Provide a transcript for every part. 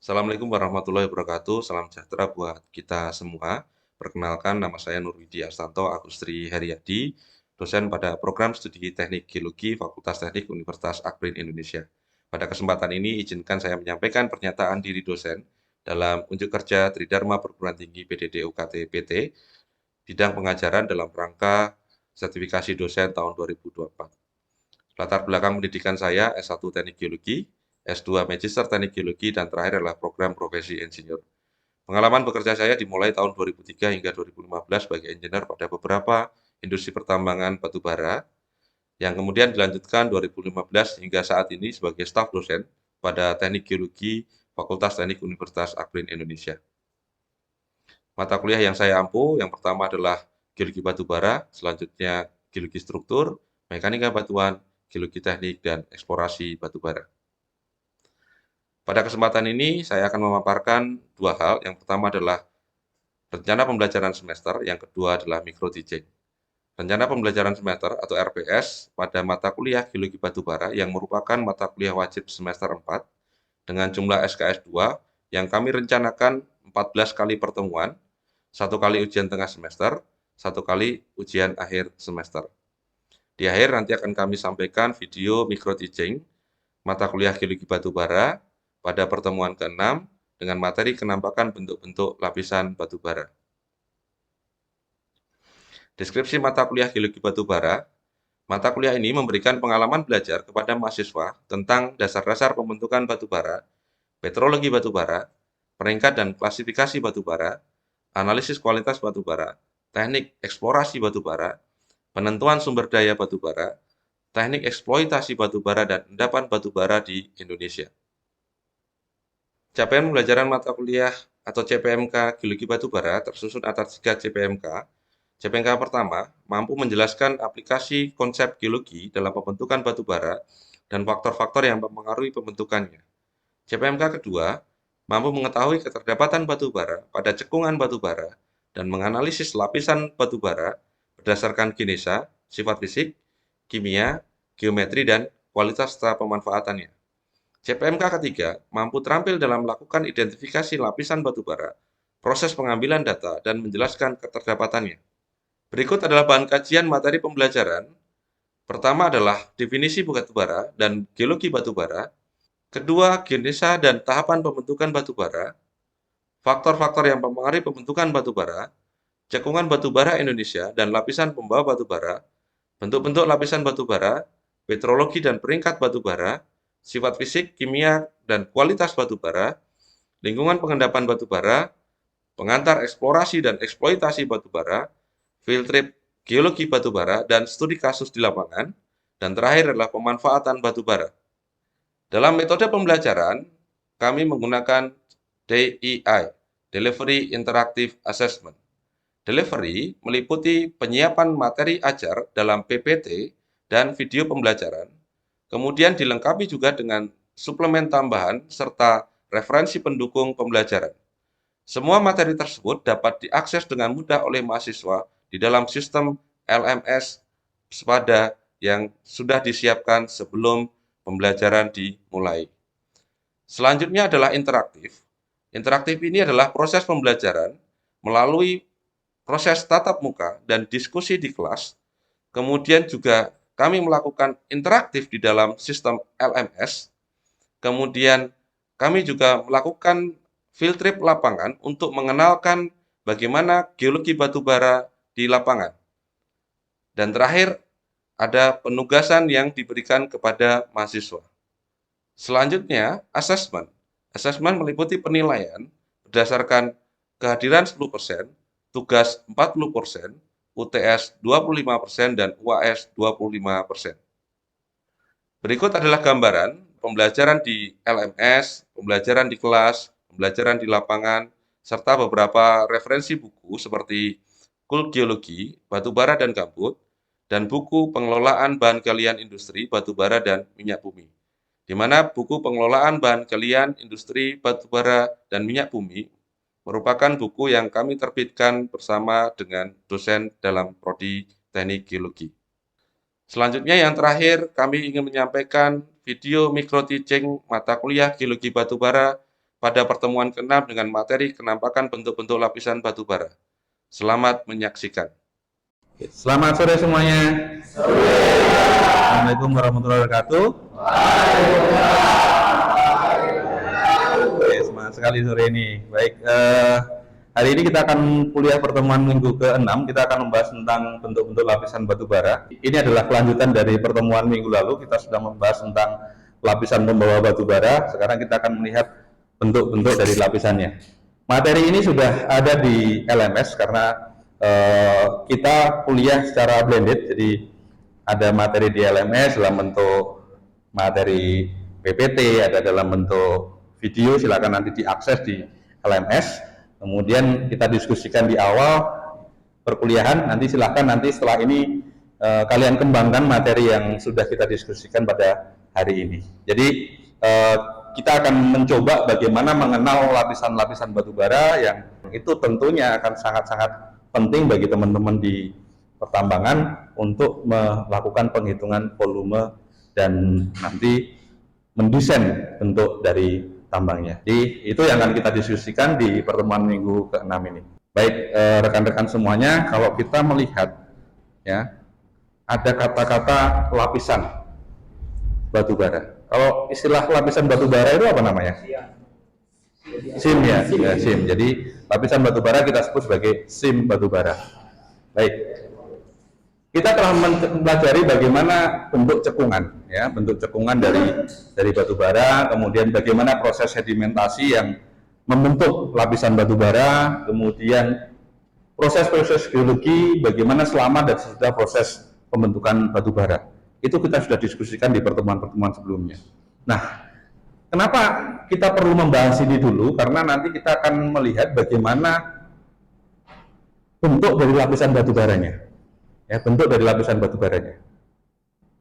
Assalamualaikum warahmatullahi wabarakatuh. Salam sejahtera buat kita semua. Perkenalkan, nama saya Nurwidi Arsanto Agustri Heriadi, dosen pada program studi Teknik Geologi Fakultas Teknik Universitas Akbrin Indonesia. Pada kesempatan ini, izinkan saya menyampaikan pernyataan diri dosen dalam unjuk kerja Tridharma Perguruan Tinggi PDD UKT PT, bidang pengajaran dalam rangka sertifikasi dosen tahun 2024. Latar belakang pendidikan saya S1 Teknik Geologi, S2 Magister Teknik Geologi, dan terakhir adalah program profesi insinyur. Pengalaman bekerja saya dimulai tahun 2003 hingga 2015 sebagai insinyur pada beberapa industri pertambangan batu bara, yang kemudian dilanjutkan 2015 hingga saat ini sebagai staf dosen pada Teknik Geologi Fakultas Teknik Universitas Akbrin Indonesia. Mata kuliah yang saya ampu, yang pertama adalah geologi batu bara, selanjutnya geologi struktur, mekanika batuan, geologi teknik, dan eksplorasi batu bara. Pada kesempatan ini, saya akan memaparkan dua hal. Yang pertama adalah rencana pembelajaran semester, yang kedua adalah mikro teaching. Rencana pembelajaran semester atau RPS pada mata kuliah geologi batu bara yang merupakan mata kuliah wajib semester 4 dengan jumlah SKS 2 yang kami rencanakan 14 kali pertemuan, satu kali ujian tengah semester, satu kali ujian akhir semester. Di akhir nanti akan kami sampaikan video mikro teaching mata kuliah geologi batu bara pada pertemuan ke-6 dengan materi kenampakan bentuk-bentuk lapisan batu bara. Deskripsi mata kuliah geologi batu bara. Mata kuliah ini memberikan pengalaman belajar kepada mahasiswa tentang dasar-dasar pembentukan batu bara, petrologi batu bara, peringkat dan klasifikasi batu bara, analisis kualitas batu bara, teknik eksplorasi batu bara, penentuan sumber daya batu bara, teknik eksploitasi batu bara dan endapan batu bara di Indonesia. Capaian pembelajaran mata kuliah atau CPMK Geologi Batubara tersusun atas 3 CPMK. CPMK pertama mampu menjelaskan aplikasi konsep geologi dalam pembentukan batu bara dan faktor-faktor yang mempengaruhi pembentukannya. CPMK kedua mampu mengetahui keterdapatan batu bara pada cekungan batu bara dan menganalisis lapisan batu bara berdasarkan kinesa, sifat fisik, kimia, geometri, dan kualitas setelah pemanfaatannya. CPMK ketiga mampu terampil dalam melakukan identifikasi lapisan batu bara, proses pengambilan data, dan menjelaskan keterdapatannya. Berikut adalah bahan kajian materi pembelajaran. Pertama adalah definisi batu bara dan geologi batu bara. Kedua, genesa dan tahapan pembentukan batu bara. Faktor-faktor yang mempengaruhi pembentukan batu bara. Cekungan batu bara Indonesia dan lapisan pembawa batu bara. Bentuk-bentuk lapisan batu bara, petrologi dan peringkat batu bara, sifat fisik, kimia, dan kualitas batu bara, lingkungan pengendapan batu bara, pengantar eksplorasi dan eksploitasi batu bara, field trip geologi batu bara, dan studi kasus di lapangan, dan terakhir adalah pemanfaatan batu bara. Dalam metode pembelajaran, kami menggunakan DEI, Delivery Interactive Assessment. Delivery meliputi penyiapan materi ajar dalam PPT dan video pembelajaran, kemudian dilengkapi juga dengan suplemen tambahan serta referensi pendukung pembelajaran. Semua materi tersebut dapat diakses dengan mudah oleh mahasiswa di dalam sistem LMS Spada yang sudah disiapkan sebelum pembelajaran dimulai. Selanjutnya adalah interaktif. Interaktif ini adalah proses pembelajaran melalui proses tatap muka dan diskusi di kelas. Kemudian juga kami melakukan interaktif di dalam sistem LMS. Kemudian kami juga melakukan field trip lapangan untuk mengenalkan bagaimana geologi batu bara di lapangan. Dan terakhir ada penugasan yang diberikan kepada mahasiswa. Selanjutnya, asesmen. Asesmen meliputi penilaian berdasarkan kehadiran 10%, tugas 40%, UTS 25%, dan UAS 25%. Berikut adalah gambaran pembelajaran di LMS, pembelajaran di kelas, pembelajaran di lapangan, serta beberapa referensi buku seperti Kult Geologi, Batubara dan Gambut, dan buku Pengelolaan Bahan Galian Industri, Batubara dan Minyak Bumi. Di mana buku Pengelolaan Bahan Galian Industri, Batubara dan Minyak Bumi merupakan buku yang kami terbitkan bersama dengan dosen dalam prodi Teknik Geologi. Selanjutnya yang terakhir, kami ingin menyampaikan video mikro teaching mata kuliah Geologi Batubara pada pertemuan ke-6 dengan materi penampakan bentuk-bentuk lapisan batu bara. Selamat menyaksikan. Selamat sore semuanya. Assalamualaikum warahmatullahi wabarakatuh. Oke, semangat sekali sore ini. Baik, hari ini kita akan kuliah pertemuan minggu ke-6. Kita akan membahas tentang bentuk-bentuk lapisan batu bara. Ini adalah kelanjutan dari pertemuan minggu lalu. Kita sudah membahas tentang lapisan pembawa batu bara. Sekarang kita akan melihat bentuk-bentuk dari lapisannya. Materi ini sudah ada di LMS karena kita kuliah secara blended, jadi ada materi di LMS dalam bentuk materi PPT, ada dalam bentuk video, silakan nanti diakses di LMS. Kemudian kita diskusikan di awal perkuliahan, nanti silakan nanti setelah ini kalian kembangkan materi yang sudah kita diskusikan pada hari ini. Jadi kita akan mencoba bagaimana mengenal lapisan-lapisan batu bara yang itu tentunya akan sangat-sangat penting bagi teman-teman di pertambangan untuk melakukan penghitungan volume dan nanti mendesain bentuk dari tambangnya. Jadi itu yang akan kita diskusikan di pertemuan minggu ke-6 ini. Baik, rekan-rekan semuanya, kalau kita melihat ya ada kata-kata lapisan batu bara. Kalau istilah lapisan batu bara itu apa namanya? SIM ya, SIM. Jadi lapisan batu bara kita sebut sebagai SIM batu bara. Baik, kita telah mempelajari bagaimana bentuk cekungan, ya, bentuk cekungan dari batu bara, kemudian bagaimana proses sedimentasi yang membentuk lapisan batu bara, kemudian proses-proses geologi, bagaimana selama dan sesudah proses pembentukan batu bara. Itu kita sudah diskusikan di pertemuan-pertemuan sebelumnya. Nah, kenapa kita perlu membahas ini dulu? Karena nanti kita akan melihat bagaimana bentuk dari lapisan batu baranya. Ya, bentuk dari lapisan batu baranya.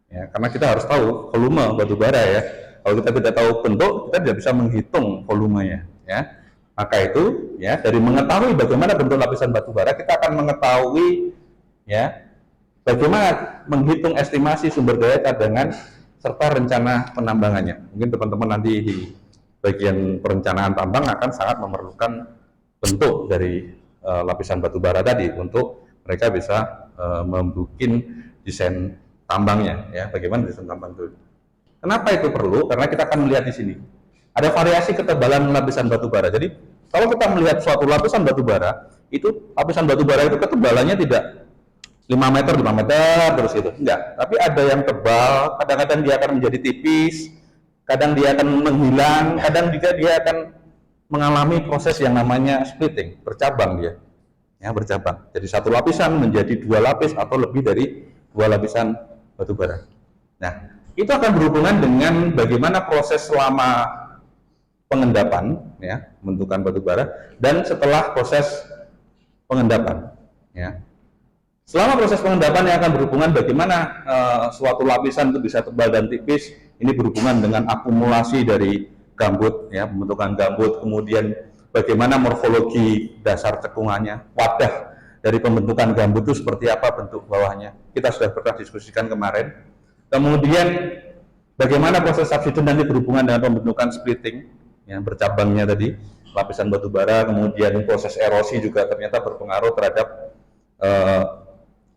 Ya, karena kita harus tahu volume batu bara ya. Kalau kita tidak tahu bentuk, kita tidak bisa menghitung volumenya. Ya, maka itu ya dari mengetahui bagaimana bentuk lapisan batu bara, kita akan mengetahui ya bagaimana menghitung estimasi sumber daya cadangan serta rencana penambangannya. Mungkin teman-teman nanti di bagian perencanaan tambang akan sangat memerlukan bentuk dari lapisan batu bara tadi untuk mereka bisa membuat desain tambangnya, ya, bagaimana desain tambang itu. Kenapa itu perlu? Karena kita akan melihat di sini ada variasi ketebalan lapisan batu bara. Jadi kalau kita melihat suatu lapisan batu bara, itu lapisan batu bara itu ketebalannya tidak 5 meter terus gitu, enggak. Tapi ada yang tebal, kadang-kadang dia akan menjadi tipis, kadang dia akan menghilang, kadang juga dia akan mengalami proses yang namanya splitting, bercabang dia, ya, bercabang. Jadi satu lapisan menjadi 2 lapis atau lebih dari 2 lapisan batu bara. Nah, itu akan berhubungan dengan bagaimana proses selama pengendapan, ya, pembentukan batu bara, dan setelah proses pengendapan, ya. Selama proses pengendapan yang akan berhubungan bagaimana suatu lapisan itu bisa tebal dan tipis, ini berhubungan dengan akumulasi dari gambut, ya, pembentukan gambut, kemudian bagaimana morfologi dasar cekungannya, wadah dari pembentukan gambut itu seperti apa bentuk bawahnya. Kita sudah pernah diskusikan kemarin. Kemudian bagaimana proses subsidence nanti berhubungan dengan pembentukan splitting, yang bercabangnya tadi, lapisan batu bara, kemudian proses erosi juga ternyata berpengaruh terhadap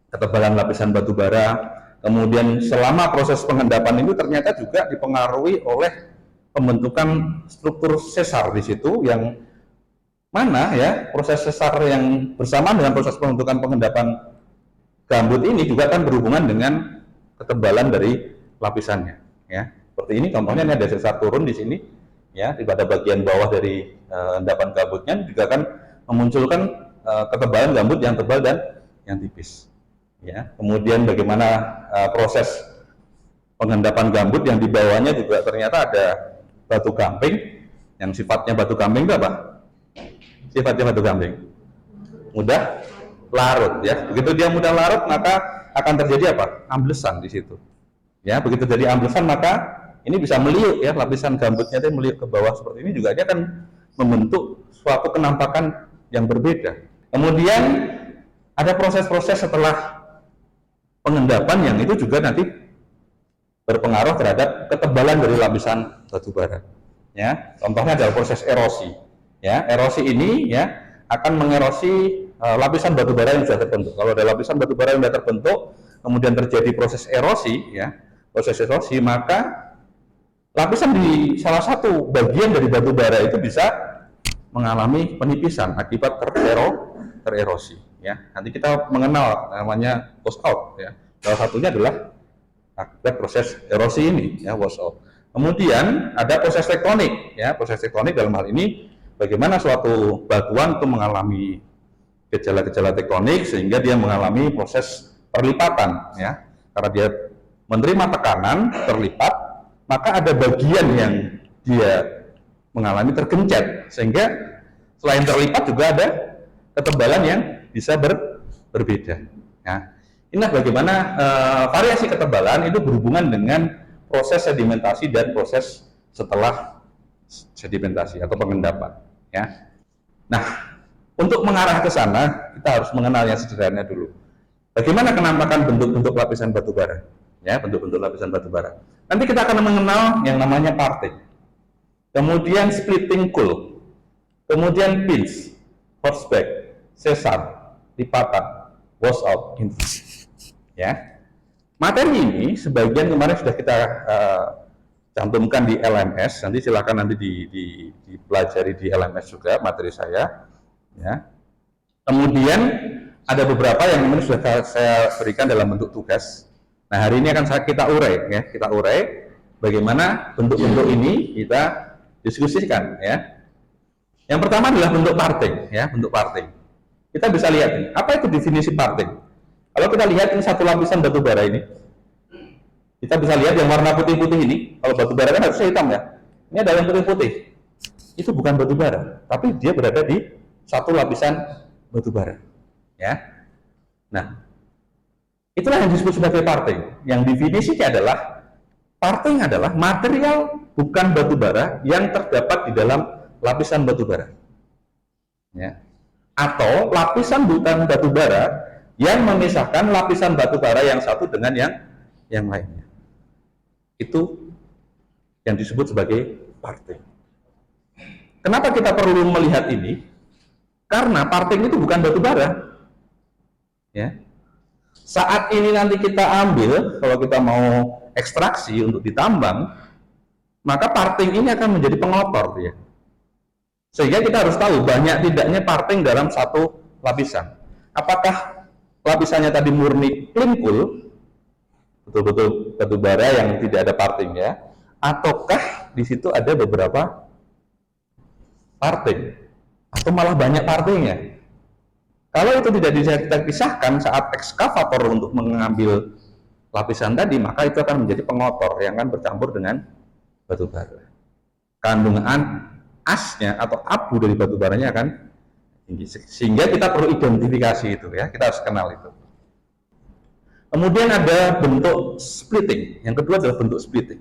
ketebalan lapisan batu bara. Kemudian selama proses pengendapan itu ternyata juga dipengaruhi oleh pembentukan struktur sesar di situ, yang mana ya proses sesar yang bersamaan dengan proses pembentukan pengendapan gambut ini juga akan berhubungan dengan ketebalan dari lapisannya, ya. Seperti ini contohnya, ini ada sesar turun di sini, ya, pada bagian bawah dari endapan gambutnya juga akan memunculkan ketebalan gambut yang tebal dan yang tipis. Ya, kemudian bagaimana proses pengendapan gambut yang di bawahnya juga ternyata ada batu gamping, yang sifatnya batu gamping itu apa? Sifatnya batu gamping mudah larut, ya. Begitu dia mudah larut maka akan terjadi apa? Amblesan di situ. Ya, begitu jadi amblesan maka ini bisa meliuk, ya, lapisan gambutnya itu meliuk ke bawah seperti ini, juga dia akan membentuk suatu kenampakan yang berbeda. Kemudian ada proses-proses setelah pengendapan yang itu juga nanti berpengaruh terhadap ketebalan dari lapisan batu bara. Ya, contohnya adalah proses erosi. Ya, erosi ini ya akan mengerosi lapisan batu bara yang sudah terbentuk. Kalau ada lapisan batu bara yang sudah terbentuk, kemudian terjadi proses erosi, ya, proses erosi, maka lapisan di salah satu bagian dari batu bara itu bisa mengalami penipisan akibat tererosi. Ya, nanti kita mengenal namanya washout. Ya, salah satunya adalah akibat proses erosi ini, ya, washout. Kemudian ada proses tektonik, ya, proses tektonik dalam hal ini bagaimana suatu batuan itu mengalami gejala-gejala tektonik sehingga dia mengalami proses perlipatan, ya, karena dia menerima tekanan terlipat, maka ada bagian yang dia mengalami tergencet sehingga selain terlipat juga ada ketebalan yang bisa berbeda. Ya. Inilah bagaimana variasi ketebalan itu berhubungan dengan proses sedimentasi dan proses setelah sedimentasi atau pengendapan. Ya. Nah, untuk mengarah ke sana kita harus mengenal yang sederhana dulu. Bagaimana penampakan bentuk-bentuk lapisan batu bara? Ya, bentuk-bentuk lapisan batu bara. Nanti kita akan mengenal yang namanya parting, kemudian splitting cool, kemudian pinch, horseback, sesar, lipatan, washout, ya. Materi ini sebagian kemarin sudah kita cantumkan di LMS, nanti silakan nanti dipelajari di LMS juga materi saya, ya. Kemudian ada beberapa yang kemarin sudah saya berikan dalam bentuk tugas. Nah, hari ini akan kita urai, ya, kita urai bagaimana bentuk-bentuk ini kita diskusikan, ya. Yang pertama adalah bentuk parting, ya, bentuk parting. Kita bisa lihat ini, apa itu definisi parting? Kalau kita lihat ini satu lapisan batu bara ini, kita bisa lihat yang warna putih-putih ini. Kalau batu bara kan harusnya hitam, ya. Ini ada yang putih-putih. Itu bukan batu bara, tapi dia berada di satu lapisan batu bara, ya. Nah, itulah yang disebut sebagai parting. Yang definisinya adalah parting adalah material bukan batu bara yang terdapat di dalam lapisan batu bara, ya. Atau lapisan bukan batu bara yang memisahkan lapisan batu bara yang satu dengan yang lainnya. Itu yang disebut sebagai parting. Kenapa kita perlu melihat ini? Karena parting itu bukan batu bara, ya. Saat ini nanti kita ambil, kalau kita mau ekstraksi untuk ditambang, maka parting ini akan menjadi pengotor, ya. Sehingga kita harus tahu banyak tidaknya parting dalam satu lapisan. Apakah lapisannya tadi murni clean cool, betul-betul batu bara yang tidak ada partingnya, ataukah di situ ada beberapa parting, atau malah banyak partingnya? Kalau itu tidak bisa kita pisahkan saat ekskavator untuk mengambil lapisan tadi, maka itu akan menjadi pengotor yang akan bercampur dengan batu bara. Kandungan asnya atau abu dari batu baranya akan tinggi, sehingga kita perlu identifikasi itu, ya, kita harus kenal itu. Kemudian ada bentuk splitting. Yang kedua adalah bentuk splitting.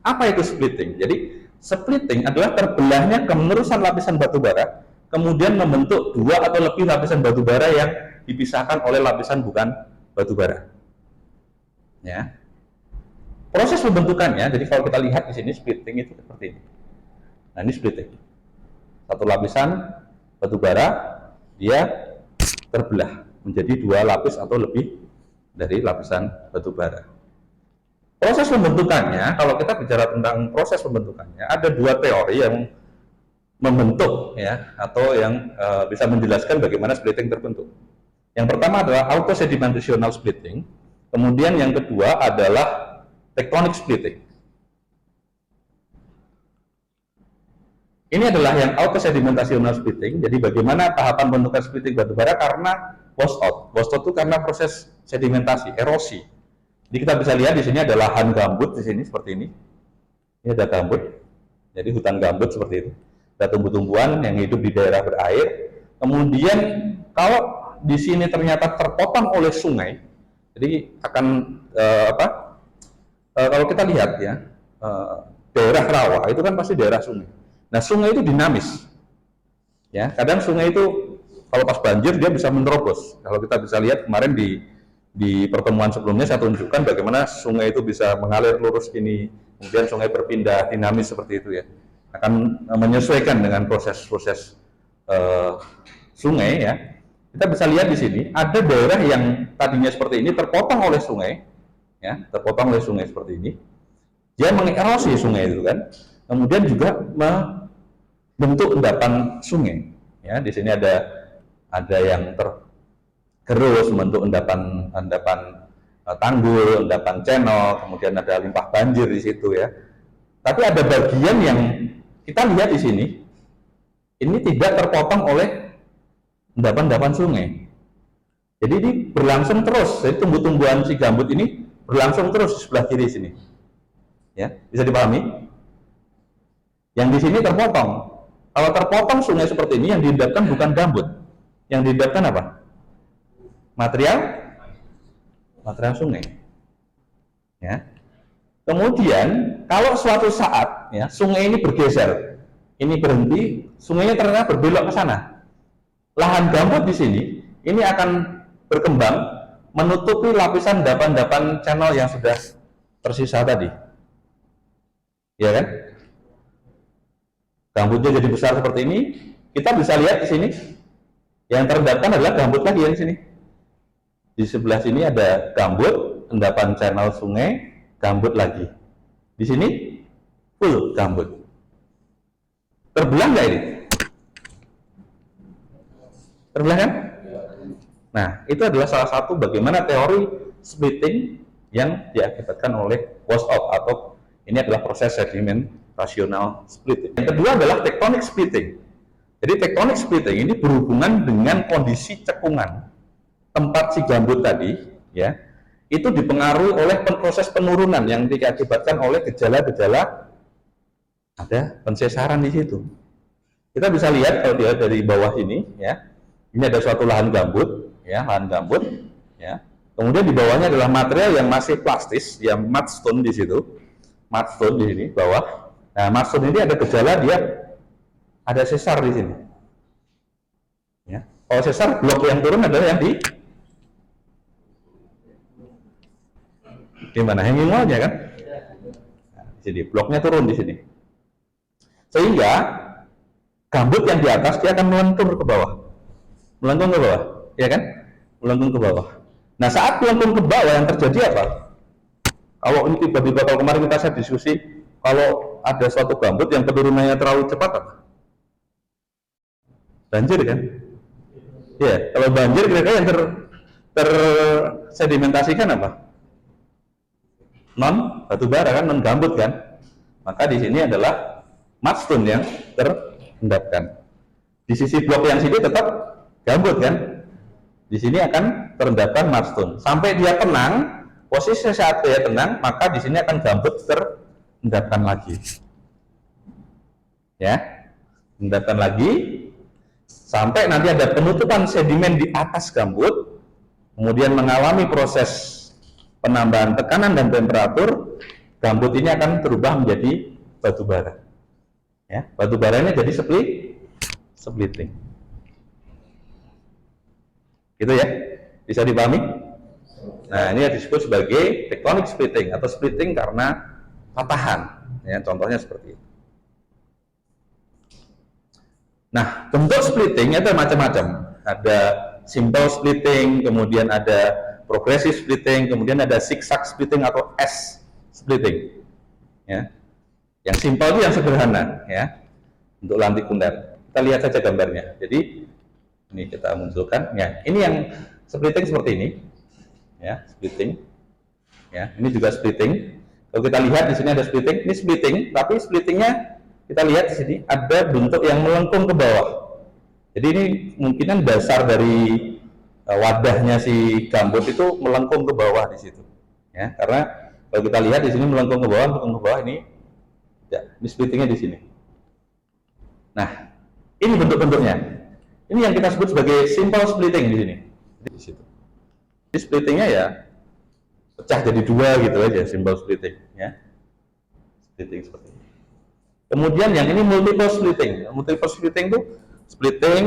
Apa itu splitting? Jadi splitting adalah terbelahnya kemerusan lapisan batu bara, kemudian membentuk dua atau lebih lapisan batu bara yang dipisahkan oleh lapisan bukan batu bara. Ya. Proses pembentukannya, jadi kalau kita lihat di sini splitting itu seperti ini. Nah, ini splitting. Satu lapisan batu bara dia terbelah menjadi dua lapis atau lebih dari lapisan batu bara. Proses pembentukannya, kalau kita bicara tentang proses pembentukannya, ada dua teori yang membentuk, ya, atau yang bisa menjelaskan bagaimana splitting terbentuk. Yang pertama adalah autosedimentational splitting, kemudian yang kedua adalah tectonic splitting. Ini adalah yang autosedimentational splitting. Jadi bagaimana tahapan pembentukan splitting batu bara karena washout. Washout itu karena proses sedimentasi, erosi. Jadi kita bisa lihat di sini ada lahan gambut di sini seperti ini. Ini ada gambut. Jadi hutan gambut seperti itu. Ada tumbuh-tumbuhan yang hidup di daerah berair. Kemudian kalau di sini ternyata terpotong oleh sungai, jadi akan kalau kita lihat, ya, daerah rawa itu kan pasti daerah sungai. Nah, sungai itu dinamis, ya. Kadang sungai itu kalau pas banjir dia bisa menerobos. Kalau kita bisa lihat kemarin di pertemuan sebelumnya saya tunjukkan bagaimana sungai itu bisa mengalir lurus ini, kemudian sungai berpindah dinamis seperti itu, ya. akan menyesuaikan dengan proses-proses sungai ya. Kita bisa lihat di sini ada daerah yang tadinya seperti ini terpotong oleh sungai, ya, terpotong oleh sungai seperti ini. Dia mengerosi sungai itu kan, kemudian juga membentuk endapan sungai. Ya, di sini ada yang tergerus membentuk endapan tanggul, endapan channel, kemudian ada limpah banjir di situ ya. Tapi ada bagian yang kita lihat di sini, ini tidak terpotong oleh endapan-endapan sungai. Jadi ini berlangsung terus, jadi tumbuh-tumbuhan si gambut ini berlangsung terus di sebelah kiri sini. Ya, bisa dipahami? Yang di sini terpotong. Kalau terpotong sungai seperti ini, yang diendapkan bukan gambut. Yang diendapkan apa? Material sungai. Ya. Kemudian kalau suatu saat ya sungai ini bergeser, ini berhenti, sungainya ternyata berbelok ke sana. Lahan gambut di sini ini akan berkembang menutupi lapisan endapan-endapan channel yang sudah tersisa tadi. Ya kan? Gambutnya jadi besar seperti ini, kita bisa lihat di sini yang terendapkan adalah gambut lagi yang di sini. Di sebelah sini ada gambut, endapan channel sungai, gambut lagi. Di sini full gambut. Terbelah nggak ini? Terbelah kan? Nah, itu adalah salah satu bagaimana teori splitting yang diakibatkan oleh wash off atau ini adalah proses sedimentasional splitting. Yang kedua adalah tectonic splitting. Jadi tectonic splitting ini berhubungan dengan kondisi cekungan tempat si gambut tadi, ya, itu dipengaruhi oleh proses penurunan yang diakibatkan oleh gejala-gejala ada pensesaran di situ. Kita bisa lihat kalau dilihat dari bawah ini, ya, ini ada suatu lahan gambut, ya, lahan gambut, ya. Kemudian di bawahnya adalah material yang masih plastis, yang mudstone di situ, mudstone di sini bawah. Nah, mudstone ini ada gejala dia ada sesar di sini. Ya. Kalau sesar, blok yang turun adalah yang di mana hanging wall-nya kan? Nah, di sini bloknya turun di sini. Sehingga gambut yang di atas dia akan melentur ke bawah. Melengkung ke bawah, ya kan? Melengkung ke bawah. Nah, saat melengkung ke bawah yang terjadi apa? Kalau ini tiba-tiba, kalau kemarin kita diskusi, kalau ada suatu gambut yang penurunannya terlalu cepat apa? Banjir kan? Ya, kalau banjir kira-kira yang tersedimentasikan apa? Non batu bara kan, non gambut kan? Maka di sini adalah mudstone yang terendapkan. Di sisi blok yang sini tetap gambut kan? Di sini akan terendapkan mudstone. Sampai dia tenang, posisi saat dia tenang, maka di sini akan gambut terendapkan lagi. Ya, endapkan lagi sampai nanti ada penutupan sedimen di atas gambut, kemudian mengalami proses penambahan tekanan dan temperatur, gambut ini akan berubah menjadi batu bara. Ya, batu baranya jadi splitting. Gitu ya, bisa dipahami? Nah, ini disebut sebagai tectonic splitting atau splitting karena patahan. Ya, contohnya seperti itu. Nah, bentuk splitting itu macam-macam. Ada simple splitting, kemudian ada progressive splitting, kemudian ada zigzag splitting atau S splitting. Ya. Yang simple itu yang sederhana, ya. Untuk lantikular. Kita lihat saja gambarnya. Jadi ini kita munculkan. Ya, ini yang splitting seperti ini. Ya, splitting. Ya, ini juga splitting. Kalau kita lihat di sini ada splitting, ini splitting, tapi splittingnya kita lihat di sini ada bentuk yang melengkung ke bawah. Jadi ini kemungkinan dasar dari wadahnya si gambut itu melengkung ke bawah di situ. Ya, karena kalau kita lihat di sini melengkung ke bawah ini, ya, ini splittingnya di sini. Nah, ini bentuk-bentuknya. Ini yang kita sebut sebagai simple splitting di sini. Di situ. Di splittingnya ya pecah jadi dua gitu aja, simple splitting, ya. Splitting seperti ini. Kemudian yang ini multiple splitting. Multiple splitting itu splitting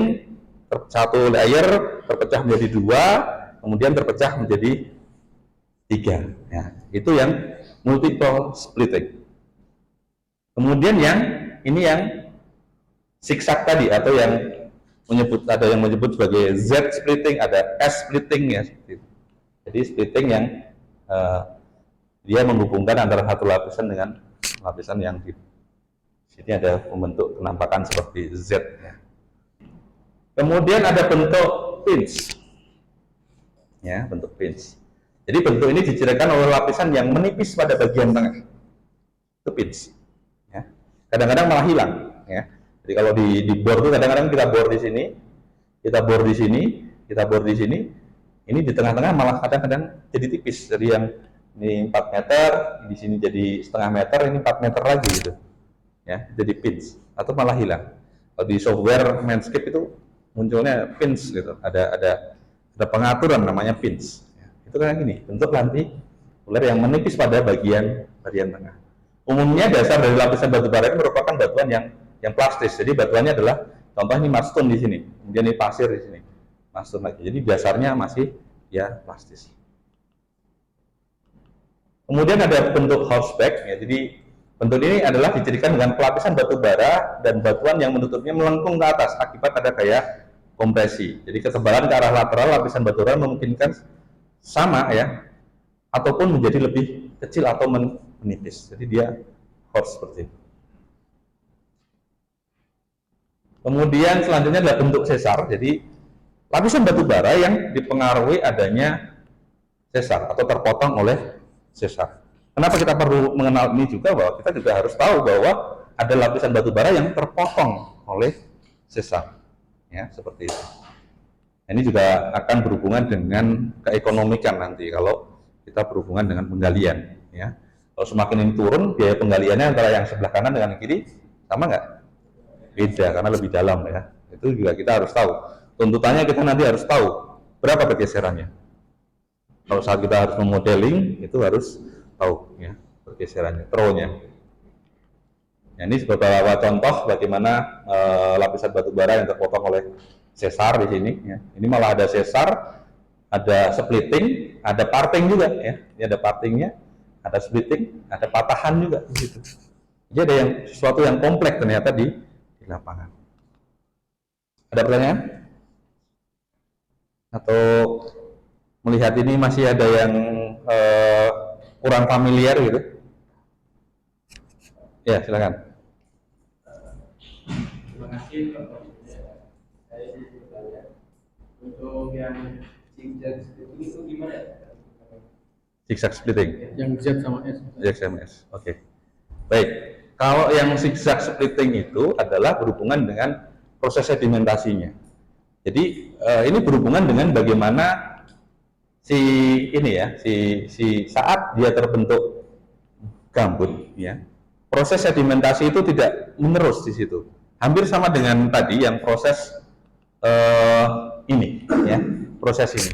satu layer terpecah menjadi dua, kemudian terpecah menjadi tiga. Ya, itu yang multiple splitting. Kemudian yang ini yang zigzag tadi, atau yang ada yang menyebut sebagai Z splitting, ada S splitting ya. Jadi splitting yang dia menghubungkan antara satu lapisan dengan lapisan yang di sini ada membentuk penampakan seperti Z ya. Kemudian ada bentuk pinch ya, bentuk pinch. Jadi bentuk ini dicirikan oleh lapisan yang menipis pada bagian tengah, itu pinch ya. Kadang-kadang malah hilang ya. Jadi kalau di bor itu kadang-kadang kita bor di sini, kita bor di sini, kita bor di sini, ini di tengah-tengah malah kadang-kadang jadi tipis. Jadi yang ini 4 meter, di sini jadi setengah meter, ini 4 meter lagi gitu ya, jadi pinch atau malah hilang. Kalau di software Manscaped itu munculnya pinch gitu, ada pengaturan namanya pinch ya. Itu kayak gini, bentuk lentikuler yang menipis pada bagian tengah. Umumnya dasar dari lapisan batu bara itu merupakan batuan yang plastis. Jadi batuannya adalah, contoh ini mudstone di sini, kemudian ini pasir di sini, mudstone lagi. Jadi dasarnya masih ya plastis. Kemudian ada bentuk horseback ya. Jadi bentuk ini adalah dicirikan dengan pelapisan batu bara dan batuan yang menutupnya melengkung ke atas akibat ada gaya kompresi. Jadi ketebalan ke arah lateral lapisan batu bara memungkinkan sama ya, ataupun menjadi lebih kecil atau menipis. Jadi dia horse seperti itu. Kemudian selanjutnya adalah bentuk sesar. Jadi lapisan batu bara yang dipengaruhi adanya sesar atau terpotong oleh sesar. Kenapa kita perlu mengenal ini juga? Bahwa kita juga harus tahu bahwa ada lapisan batu bara yang terpotong oleh sesar, ya seperti itu. Ini juga akan berhubungan dengan keekonomikan nanti kalau kita berhubungan dengan penggalian, ya. Kalau semakin ini turun, biaya penggaliannya antara yang sebelah kanan dengan yang kiri sama nggak? Beda, karena lebih dalam ya. Itu juga kita harus tahu. Tuntutannya kita nanti harus tahu berapa pergeserannya. Kalau saat kita harus memodeling, itu harus tahu ya pergeserannya, throw-nya. Nah, ini beberapa contoh bagaimana lapisan batu bara yang terpotong oleh sesar di sini. Ya. Ini malah ada sesar, ada splitting, ada parting juga ya. Ini ada partingnya, ada splitting, ada patahan juga di situ. Jadi ada yang sesuatu yang kompleks ternyata di lapangan. Ada pertanyaan? Atau melihat ini masih ada yang kurang familiar gitu? Ya, silakan. Terima kasih Pak. Saya bertanya untuk yang zigzag splitting itu gimana ya? Zigzag splitting. Yang Z sama S. ZMS. Oke. Baik. Kalau yang zigzag splitting itu adalah berhubungan dengan proses sedimentasinya. Jadi ini berhubungan dengan bagaimana si saat dia terbentuk gambut ya. Proses sedimentasi itu tidak menerus di situ. Hampir sama dengan tadi yang proses ini ya, proses ini.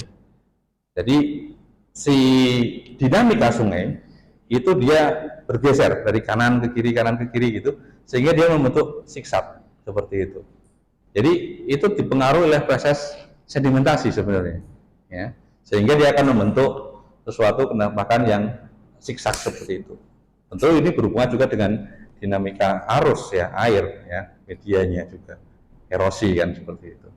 Jadi si dinamika sungai itu dia bergeser dari kanan ke kiri gitu, sehingga dia membentuk zigzag seperti itu. Jadi itu dipengaruhi oleh proses sedimentasi sebenarnya, ya, sehingga dia akan membentuk sesuatu penampakan yang zigzag seperti itu. Tentu ini berhubungan juga dengan dinamika arus ya, air ya, medianya juga, erosi kan seperti itu.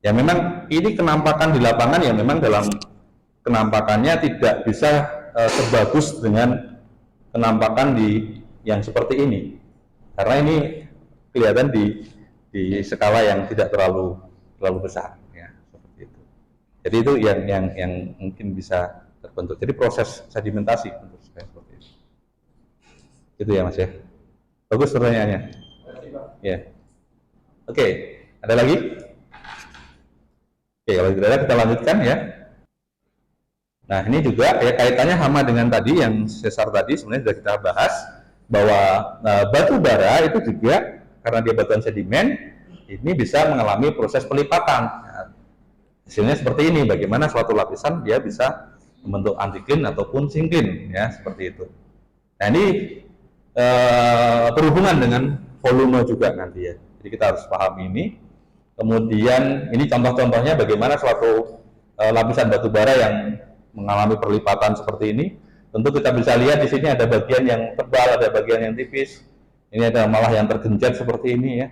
Ya memang ini kenampakan di lapangan ya memang dalam kenampakannya tidak bisa sebagus dengan kenampakan di yang seperti ini, karena ini kelihatan di skala yang tidak terlalu besar ya, seperti itu. Jadi itu yang mungkin bisa terbentuk. Jadi proses sedimentasi untuk seperti itu. Itu ya Mas ya. Bagus pertanyaannya. Ya. Oke, ada lagi? Oke, kalau tidak ada kita lanjutkan ya. Nah, ini juga ya kaitannya sama dengan tadi yang sesar tadi, sebenarnya sudah kita bahas bahwa batu bara itu juga karena dia batuan sedimen ini bisa mengalami proses pelipatan. Nah, hasilnya seperti ini, bagaimana suatu lapisan dia bisa membentuk antiklin ataupun sinklin ya, seperti itu. Nah, ini berhubungan dengan volume juga nanti ya. Jadi kita harus paham ini. Kemudian ini contoh-contohnya bagaimana suatu lapisan batu bara yang mengalami perlipatan seperti ini. Tentu kita bisa lihat di sini ada bagian yang tebal, ada bagian yang tipis. Ini ada malah yang tergenjat seperti ini ya.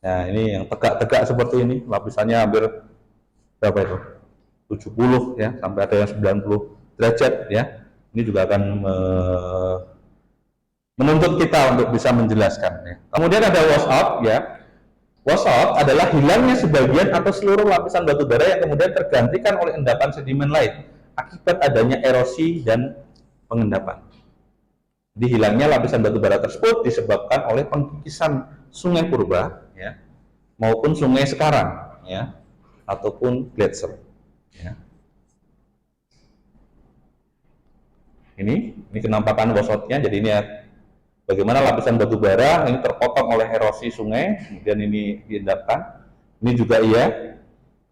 Nah, ini yang tegak-tegak seperti ini, lapisannya hampir berapa itu? 70 ya, sampai ada yang 90 derajat ya. Ini juga akan menuntut kita untuk bisa menjelaskan ya. Kemudian ada washout ya. Washout adalah hilangnya sebagian atau seluruh lapisan batu bara yang kemudian tergantikan oleh endapan sedimen lain akibat adanya erosi dan pengendapan. Jadi hilangnya lapisan batu bara tersebut disebabkan oleh pengkikisan sungai purba ya, maupun sungai sekarang ya, ataupun gletser ya. Ini kenampakan washoutnya. Jadi ini ya, bagaimana lapisan batu bara ini terpotong oleh erosi sungai, kemudian ini diendapkan. Ini juga iya,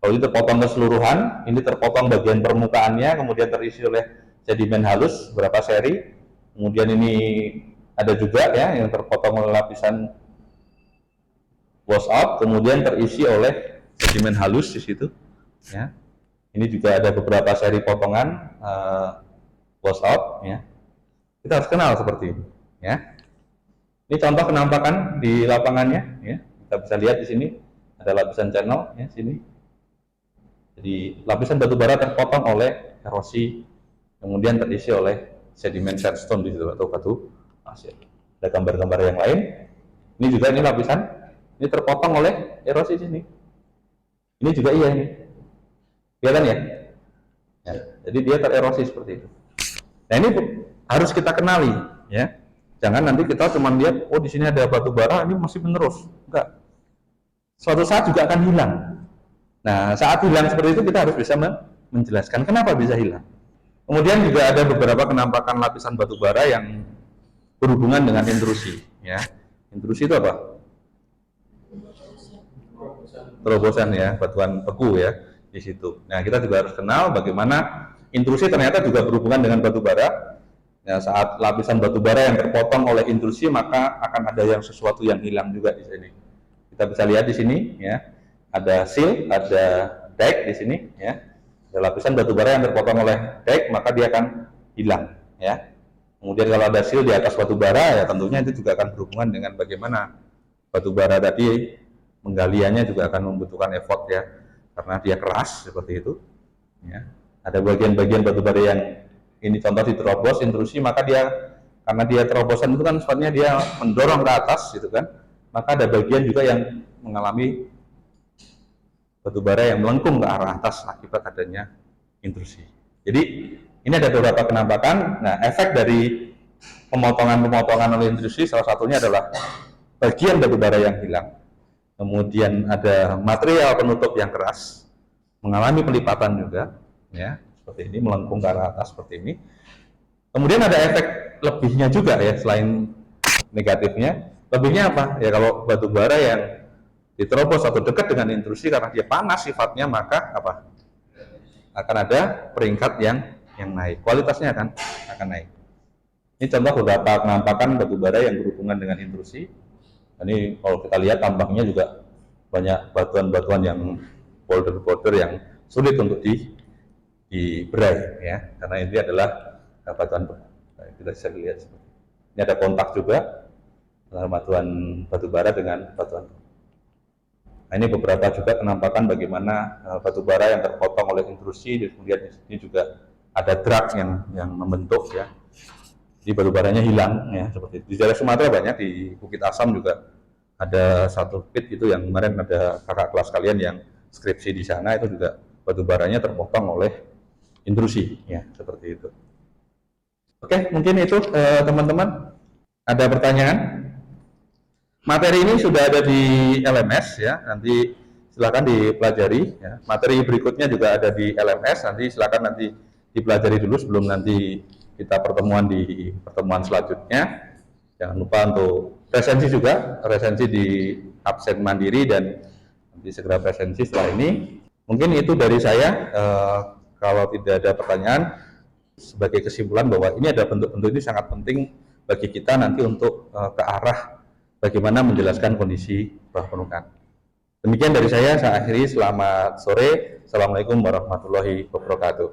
kalau ini terpotong keseluruhan, ini terpotong bagian permukaannya, kemudian terisi oleh sedimen halus beberapa seri. Kemudian ini ada juga ya yang terpotong oleh lapisan washout, kemudian terisi oleh sedimen halus di situ. Ya. Ini juga ada beberapa seri potongan washout. Ya. Kita harus kenal seperti ini. Ya. Ini contoh kenampakan di lapangannya. Ya. Kita bisa lihat di sini ada lapisan channel ya sini. Jadi lapisan batu bara terpotong oleh erosi, kemudian terisi oleh sedimen sandstone di situ atau batu pasir. Ada gambar-gambar yang lain. Ini juga ini lapisan, ini terpotong oleh erosi sini. Ini juga iya ini, kelihatan ya? Ya. Jadi dia tererosi seperti itu. Nah ini harus kita kenali, ya. Jangan nanti kita cuma lihat, oh di sini ada batu bara, ini masih menerus. Enggak. Suatu saat juga akan hilang. Nah saat hilang seperti itu kita harus bisa menjelaskan kenapa bisa hilang. Kemudian juga ada beberapa kenampakan lapisan batu bara yang berhubungan dengan intrusi. Ya, intrusi itu apa? Terobosan ya, batuan beku ya di situ. Nah kita juga harus kenal bagaimana intrusi ternyata juga berhubungan dengan batu bara. Ya, saat lapisan batu bara yang terpotong oleh intrusi maka akan ada yang sesuatu yang hilang juga di sini. Kita bisa lihat di sini ya, ada sill, ada dike di sini ya. Lapisan batu bara yang terpotong oleh dike maka dia akan hilang ya. Kemudian kalau ada sill di atas batu bara ya tentunya itu juga akan berhubungan dengan bagaimana batu bara tadi menggaliannya juga akan membutuhkan effort ya, karena dia keras seperti itu ya. Ada bagian-bagian batu bara yang ini contoh diterobos intrusi maka dia karena dia terobosan itu kan sifatnya dia mendorong ke atas gitu kan, maka ada bagian juga yang mengalami batu bara yang melengkung ke arah atas akibat adanya intrusi. Jadi ini ada beberapa penampakan. Nah, efek dari pemotongan-pemotongan oleh intrusi salah satunya adalah bagian batu bara yang hilang. Kemudian ada material penutup yang keras, mengalami pelipatan juga, ya seperti ini melengkung ke arah atas seperti ini. Kemudian ada efek lebihnya juga ya selain negatifnya. Lebihnya apa? Ya kalau batu bara yang diterobos atau dekat dengan intrusi karena dia panas sifatnya maka apa akan ada peringkat yang naik, kualitasnya akan naik. Ini contoh beberapa penampakan batu bara yang berhubungan dengan intrusi. Ini kalau kita lihat tambangnya juga banyak batuan-batuan yang boulder-boulder yang sulit untuk diberai ya, karena ini adalah batuan. Kita bisa lihat ini ada kontak juga antara batuan batu bara dengan batuan. Nah, ini beberapa juga penampakan bagaimana batu bara yang terpotong oleh intrusi, kemudian ini juga ada drag yang membentuk ya. Jadi batu baranya hilang ya seperti itu. Di daerah Sumatera banyak, di Bukit Asam juga ada satu pit itu yang kemarin ada kakak kelas kalian yang skripsi di sana itu juga batu baranya terpotong oleh intrusi ya seperti itu. Oke, mungkin itu teman-teman ada pertanyaan? Materi ini sudah ada di LMS ya, nanti silakan dipelajari ya. Materi berikutnya juga ada di LMS, nanti silakan nanti dipelajari dulu sebelum nanti kita pertemuan di pertemuan selanjutnya. Jangan lupa untuk presensi juga, presensi di absen mandiri dan nanti segera presensi setelah ini. Mungkin itu dari saya, kalau tidak ada pertanyaan, sebagai kesimpulan bahwa ini ada bentuk-bentuk ini sangat penting bagi kita nanti untuk ke arah bagaimana menjelaskan kondisi bawah permukaan. Demikian dari saya akhiri. Selamat sore. Assalamualaikum warahmatullahi wabarakatuh.